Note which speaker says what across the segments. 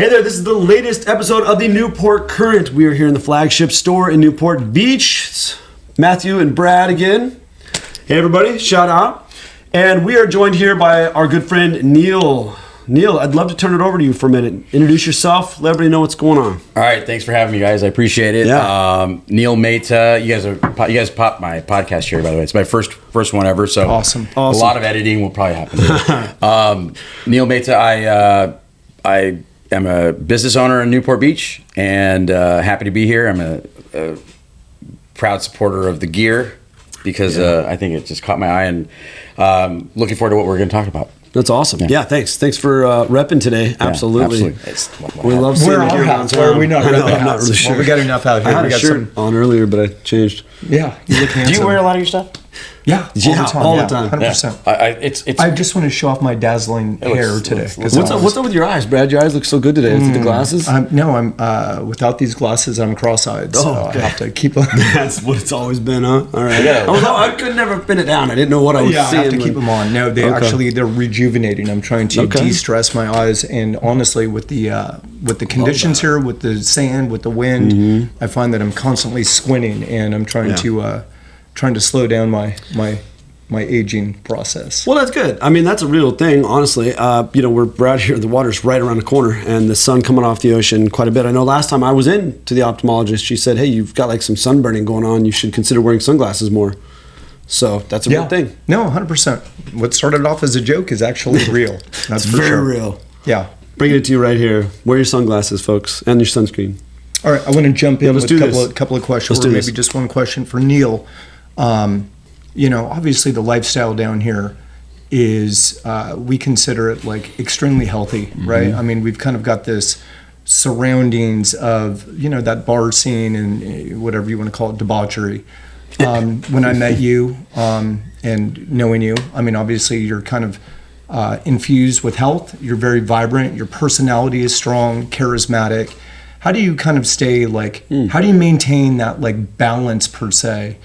Speaker 1: Hey there, this is the latest episode of the Newport Current. We are here in the flagship store in Newport Beach. It's Matthew and Brad again. Hey everybody, shout out. And we are joined here by our good friend Neil. Neil, I'd love to turn it over to you for a minute. Introduce yourself, let everybody know what's going on.
Speaker 2: All right, thanks for having me, guys. I appreciate it.
Speaker 1: Yeah.
Speaker 2: Neil Mehta, you guys popped my podcast here, by the way. It's my first one ever, so
Speaker 3: awesome.
Speaker 2: A lot of editing will probably happen. Neil Mehta, I am a business owner in Newport Beach, and happy to be here. I'm a proud supporter of the gear because I think it just caught my eye, and looking forward to what we're going to talk about.
Speaker 1: That's awesome. Yeah, thanks. Thanks for repping today. Absolutely. We love seeing you here downtown.
Speaker 3: Where are we not repping?
Speaker 1: I'm not really sure.
Speaker 3: Well, we got enough out here.
Speaker 1: I had a shirt on earlier, but I changed.
Speaker 3: Yeah, you look handsome.
Speaker 2: Do you wear a lot of your stuff?
Speaker 3: Yeah, all the time. 100%.
Speaker 2: Yeah.
Speaker 3: I just want to show off my dazzling hair today.
Speaker 1: What's up with your eyes, Brad? Your eyes look so good today. Is it the glasses?
Speaker 3: I'm without these glasses, I'm cross-eyed, so I have to keep them.
Speaker 1: That's what it's always been, huh? All right. Yeah. I could never pin it down. I didn't know what I was seeing.
Speaker 3: I have to keep them on. No, they're rejuvenating. I'm trying to de-stress my eyes, and honestly, with the conditions here, with the sand, with the wind, I find that I'm constantly squinting, and I'm trying to slow down my aging process.
Speaker 1: Well, that's good. I mean, that's a real thing, honestly. We're out here, the water's right around the corner, and the sun coming off the ocean quite a bit. I know last time I was in to the ophthalmologist, she said, hey, you've got like some sunburning going on. You should consider wearing sunglasses more. So that's a real thing.
Speaker 3: No, 100%. What started off as a joke is actually real. That's for
Speaker 1: very
Speaker 3: sure.
Speaker 1: real.
Speaker 3: Yeah.
Speaker 1: Bringing it to you right here. Wear your sunglasses, folks, and your sunscreen.
Speaker 3: All right, I want to jump in with a couple of questions, or maybe
Speaker 1: this.
Speaker 3: just one question for Neil. Obviously the lifestyle down here is, we consider it like extremely healthy, right? I mean, we've kind of got this surroundings of, that bar scene and whatever you want to call it, debauchery. When I met you and knowing you, I mean, obviously you're kind of infused with health. You're very vibrant. Your personality is strong, charismatic. How do you kind of stay how do you maintain that like balance per se?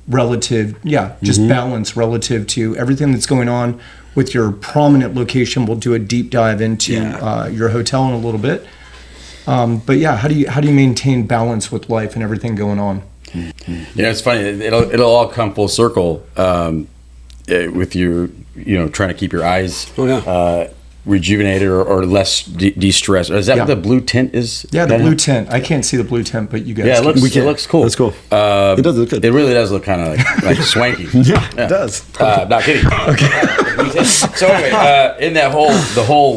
Speaker 3: Relative, balance relative to everything that's going on with your prominent location. We'll do a deep dive into your hotel in a little bit. But how do you maintain balance with life and everything going on?
Speaker 2: It's funny. It'll all come full circle with you, trying to keep your eyes rejuvenated or less de-stressed. Is that what the blue tint is?
Speaker 3: Yeah, the blue tint. I can't see the blue tint, but you guys
Speaker 2: it looks cool.
Speaker 1: That's cool. It does look good.
Speaker 2: It really does look kind of like swanky.
Speaker 1: Yeah, it does.
Speaker 2: Not kidding. Okay. So anyway, in that whole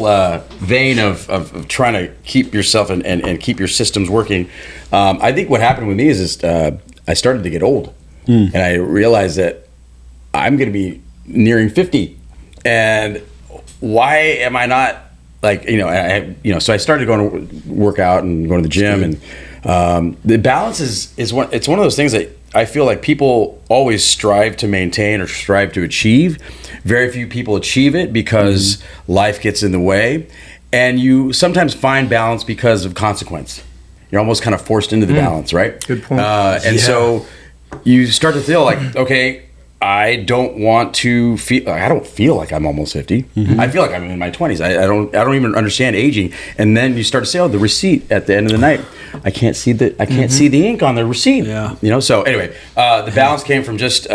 Speaker 2: vein of trying to keep yourself and keep your systems working, I think what happened with me is I started to get old, and I realized that I'm going to be nearing 50, and why am I not so I started going to work out and going to the gym, and the balance is one of those things that I feel like people always strive to maintain or strive to achieve. Very few people achieve it because life gets in the way, and you sometimes find balance because of consequence. You're almost kind of forced into the balance, right?
Speaker 3: Good point.
Speaker 2: So you start to feel like, okay, I don't want to feel. I don't feel like I'm almost 50. I feel like I'm in my 20s. I don't even understand aging. And then you start to say, "Oh, the receipt at the end of the night. I can't see the ink on the receipt."
Speaker 1: Yeah.
Speaker 2: So anyway, the balance came from just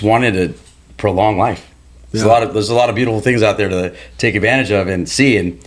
Speaker 2: wanting to prolong life. There's a lot of beautiful things out there to take advantage of and see, and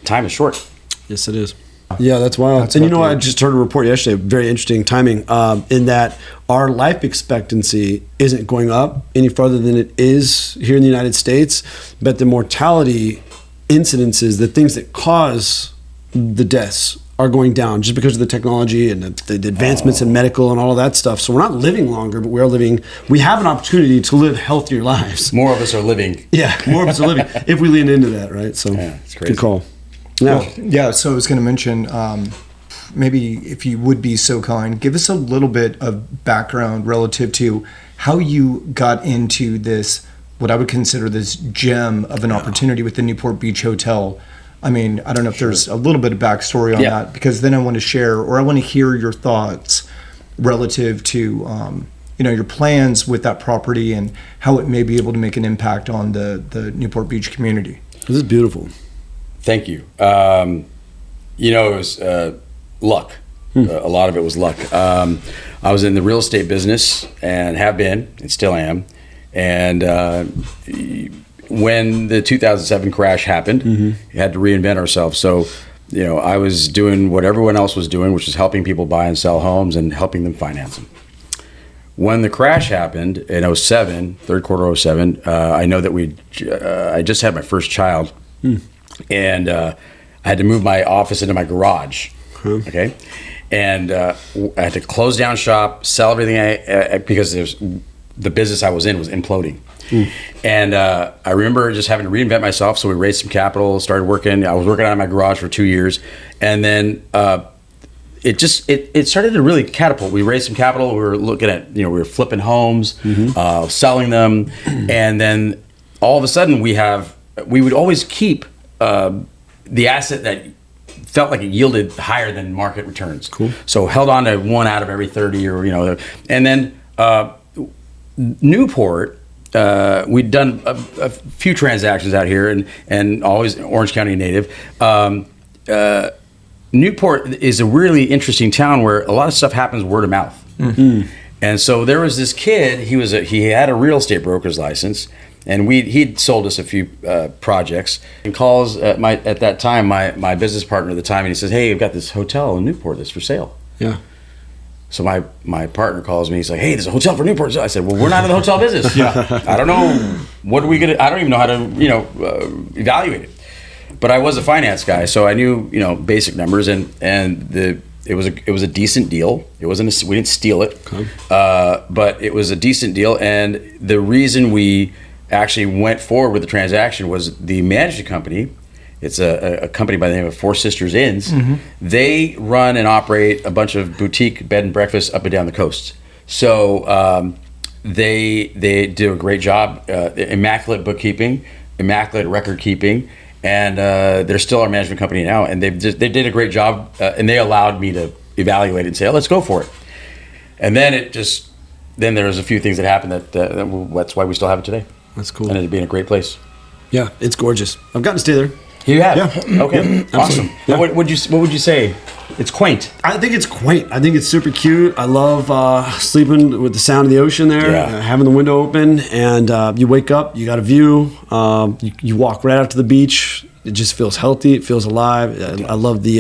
Speaker 2: time is short.
Speaker 1: Yes, it is. Yeah, that's wild. And I just heard a report yesterday, very interesting timing, in that our life expectancy isn't going up any further than it is here in the United States, but the mortality incidences, the things that cause the deaths, are going down just because of the technology and the advancements in medical and all of that stuff. So we're not living longer, but we have an opportunity to live healthier lives.
Speaker 2: More of us are living.
Speaker 1: Yeah, more of us are living if we lean into that, right? So
Speaker 2: it's crazy.
Speaker 1: Good call.
Speaker 3: No. Well, so I was going to mention, maybe if you would be so kind, give us a little bit of background relative to how you got into this, what I would consider this gem of an opportunity with the Newport Beach Hotel. I mean, I don't know if there's a little bit of backstory on that, because then I want to share, or I want to hear your thoughts relative to, your plans with that property and how it may be able to make an impact on the Newport Beach community.
Speaker 1: This is beautiful.
Speaker 2: Thank you. It was luck. A lot of it was luck. I was in the real estate business and have been and still am. And when the 2007 crash happened, we had to reinvent ourselves. So, I was doing what everyone else was doing, which is helping people buy and sell homes and helping them finance them. When the crash happened in 07, third quarter 07, I know that I just had my first child, and I had to move my office into my garage. Okay, and I had to close down shop, sell everything because the business I was in was imploding. And I remember just having to reinvent myself. So we raised some capital, started working. I was working out of my garage for 2 years, and then it started to really catapult. We raised some capital. We were looking at, we were flipping homes, selling them, and then all of a sudden we would always keep the asset that felt like it yielded higher than market returns. Cool. So held on to 1 out of every 30, and then Newport. We'd done a few transactions out here, and always Orange County native. Newport is a really interesting town where a lot of stuff happens word of mouth. And so there was this kid. He had a real estate broker's license, and he'd sold us a few projects. And calls at that time my business partner at the time, and he says, "Hey, I've got this hotel in Newport that's for sale." Yeah. So my partner calls me. He's like, "Hey, there's a hotel for Newport." I said, "Well, we're not in the hotel business. I don't know. What are we gonna? I don't even know how to evaluate it." But I was a finance guy, so I knew basic numbers, and it was a decent deal. It wasn't we didn't steal it, but it was a decent deal. And the reason we actually went forward with the transaction was the management company. It's a company by the name of Four Sisters Inns. They run and operate a bunch of boutique bed and breakfasts up and down the coast. So they do a great job, immaculate bookkeeping, immaculate record keeping, and they're still our management company now. And they did a great job, and they allowed me to evaluate it and say, "Oh, let's go for it." And then then there was a few things that happened that's why we still have it today.
Speaker 1: That's cool.
Speaker 2: And it being a great place.
Speaker 1: Yeah, it's gorgeous. I've gotten to stay there.
Speaker 2: You have?
Speaker 1: Yeah.
Speaker 2: Okay. Awesome.
Speaker 1: Yeah.
Speaker 2: What would you say? It's quaint.
Speaker 1: I think it's quaint. I think it's super cute. I love sleeping with the sound of the ocean there, having the window open, and you wake up, you got a view. You walk right out to the beach. It just feels healthy. It feels alive. I love the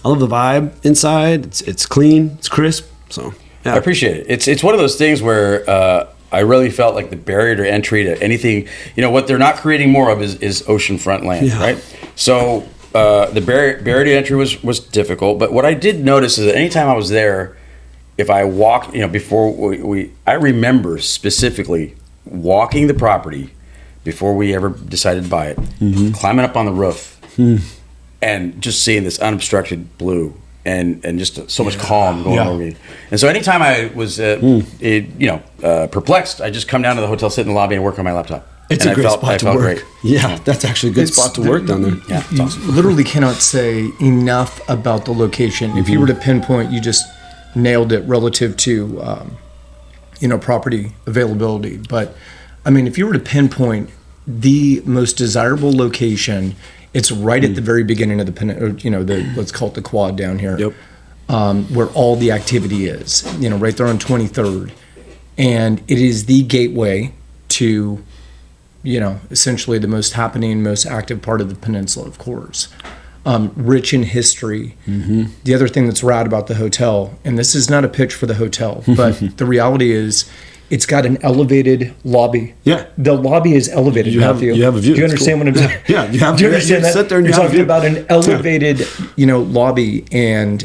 Speaker 1: vibe inside. It's clean. It's crisp. So yeah.
Speaker 2: I appreciate it. It's one of those things where I really felt like the barrier to entry to anything, what they're not creating more of is oceanfront land, right? So the barrier to entry was difficult. But what I did notice is that anytime I was there, if I walked, before I remember specifically walking the property before we ever decided to buy it, climbing up on the roof and just seeing this unobstructed blue. And just so much calm going over me. And so anytime I was, perplexed, I just come down to the hotel, sit in the lobby, and work on my laptop.
Speaker 1: It's a great spot to work. Great. Yeah, that's actually a good spot to work down there.
Speaker 2: Yeah, it's awesome.
Speaker 3: Literally cannot say enough about the location. If you were to pinpoint, you just nailed it relative to, property availability. But, I mean, if you were to pinpoint the most desirable location, it's right at the very beginning of let's call it the quad down here, where all the activity is, right there on 23rd. And it is the gateway to, essentially the most happening, most active part of the peninsula, of course. Rich in history. The other thing that's rad about the hotel, and this is not a pitch for the hotel, but the reality is, it's got an elevated lobby. Yeah. The lobby is elevated, Matthew.
Speaker 1: You have a view.
Speaker 3: Do you understand what I'm saying?
Speaker 1: Yeah, you have
Speaker 3: Do you understand that?
Speaker 1: Sit there and
Speaker 3: You're talking about an elevated, lobby, and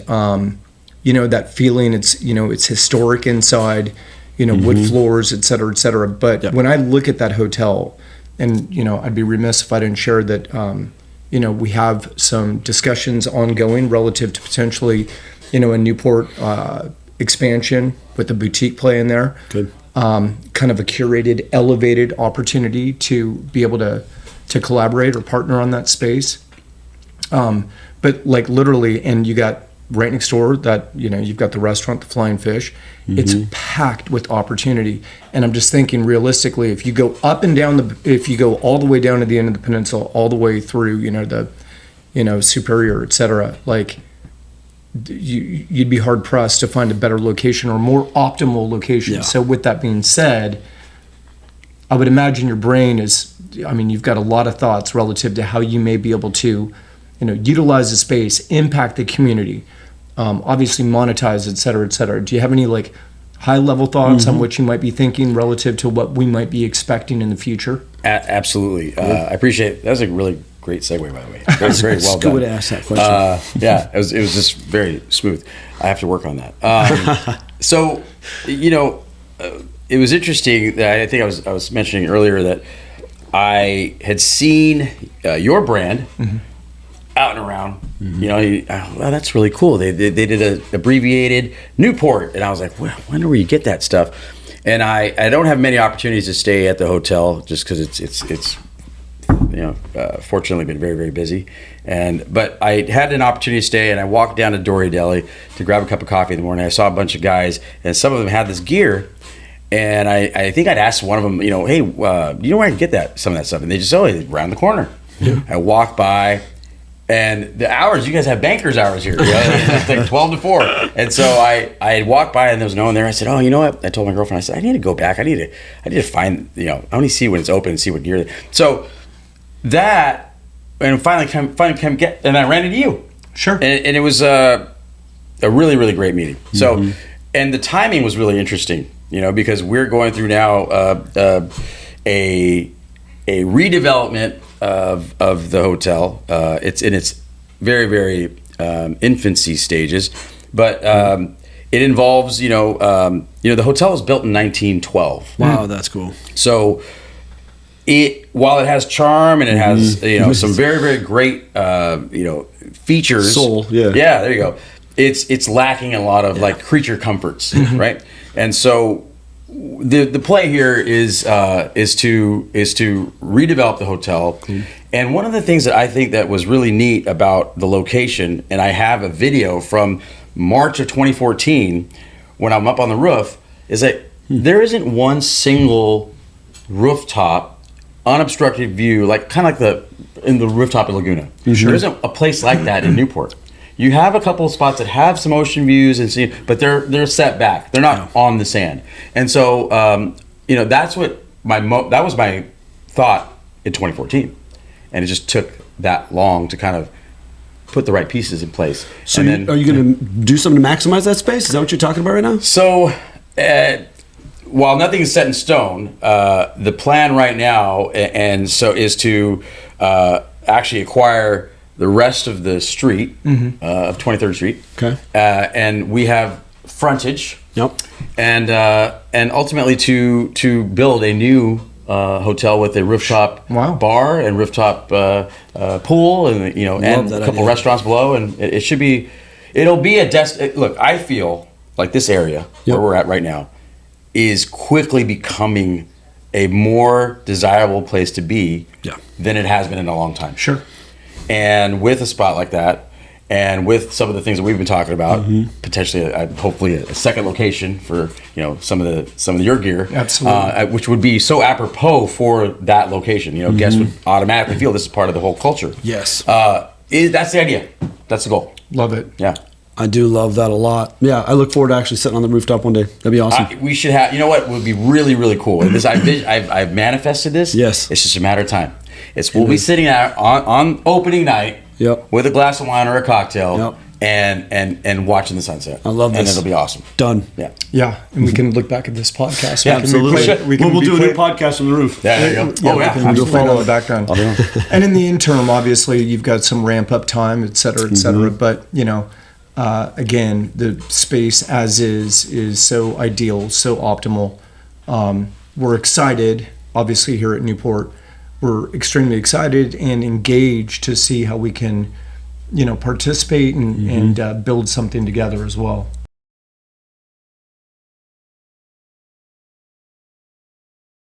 Speaker 3: that feeling. It's historic inside. Wood floors, et cetera, et cetera. But when I look at that hotel, and I'd be remiss if I didn't share that. We have some discussions ongoing relative to potentially, a Newport expansion with the boutique play in there.
Speaker 1: Good.
Speaker 3: Kind of a curated, elevated opportunity to be able to collaborate or partner on that space. But like literally, and you got right next door that, you've got the restaurant, the Flying Fish. It's packed with opportunity. And I'm just thinking realistically, if you go up and down if you go all the way down to the end of the peninsula, all the way through, Superior, et cetera, like you'd be hard pressed to find a better location or more optimal location.
Speaker 1: Yeah.
Speaker 3: So with that being said, I would imagine your brain is, you've got a lot of thoughts relative to how you may be able to, utilize the space, impact the community, obviously monetize, et cetera, et cetera. Do you have any like high level thoughts on what you might be thinking relative to what we might be expecting in the future?
Speaker 2: Absolutely. I appreciate it. That was a really great segue, by the way. Very, very well
Speaker 1: Good
Speaker 2: done.
Speaker 1: way to ask that question.
Speaker 2: Yeah, it was just very smooth. I have to work on that. So, it was interesting that I think I was mentioning earlier that I had seen your brand out and around. Wow, that's really cool. They did an abbreviated Newport, and I was like, well, I wonder where you get that stuff. And I don't have many opportunities to stay at the hotel just because it's fortunately been very, very busy. But I had an opportunity to stay, and I walked down to Dory Deli to grab a cup of coffee in the morning. I saw a bunch of guys, and some of them had this gear. And I think I'd asked one of them, hey, you know where I can get some of that stuff? And they just, around the corner. Yeah. I walked by, and the hours, you guys have banker's hours here. It's like 12 to 4. And so I had walked by, and there was no one there. I said, you know what? I told my girlfriend, I said, I need to go back. I need to find, I only see when it's open and see what gear. So that, and finally come get, and I ran into you. Sure. And it was a really, really great meeting. So, and the timing was really interesting. Because we're going through now a redevelopment of the hotel. It's in its very, very infancy stages, but it involves the hotel was built in 1912.
Speaker 1: Wow, that's cool.
Speaker 2: So while it has charm and it has some very, very great features.
Speaker 1: Soul, yeah.
Speaker 2: Yeah, there you go. It's lacking a lot of like creature comforts, right? And so the play here is to redevelop the hotel. And one of the things that I think that was really neat about the location, and I have a video from March of 2014 when I'm up on the roof, is that there isn't one single rooftop unobstructed view, like kind of like in the rooftop of Laguna. There isn't a place like that in Newport. You have a couple of spots that have some ocean views but they're set back. They're not on the sand. And so that's what that was my thought in 2014, and it just took that long to kind of put the right pieces in place.
Speaker 1: So are you going to do something to maximize that space? Is that what you're talking about right now?
Speaker 2: So while nothing is set in stone, the plan right now is to actually acquire the rest of the street of 23rd Street. Okay. And we have frontage. Yep. And ultimately to build a new hotel with a rooftop bar and rooftop pool and and a couple restaurants below, and it'll be a look, I feel like this area where we're at right now is quickly becoming a more desirable place to be than it has been in a long time. Sure. And with a spot like that, and with some of the things that we've been talking about, potentially, hopefully, a second location for some of your gear, absolutely, which would be so apropos for that location. Guests would automatically feel this is part of the whole culture. Yes, that's the idea. That's the goal.
Speaker 3: Love it.
Speaker 2: Yeah.
Speaker 1: I do love that a lot. Yeah, I look forward to actually sitting on the rooftop one day. That'd be awesome.
Speaker 2: We should have. You know what would be really, really cool? And I've manifested this. Yes. It's just a matter of time. We'll be sitting out on opening night with a glass of wine or a cocktail and watching the sunset.
Speaker 1: I love this.
Speaker 2: And it'll be awesome.
Speaker 1: Done.
Speaker 3: Yeah. Yeah. And we can look back at this podcast.
Speaker 1: Yeah, absolutely. We'll do a new podcast on the roof.
Speaker 2: Yeah, there you go.
Speaker 3: We can do follow the background. And in the interim, obviously, you've got some ramp up time, et cetera, et cetera. But, again, the space as is so ideal, so optimal. We're excited, obviously, here at Newport. We're extremely excited and engaged to see how we can, participate and build something together as well.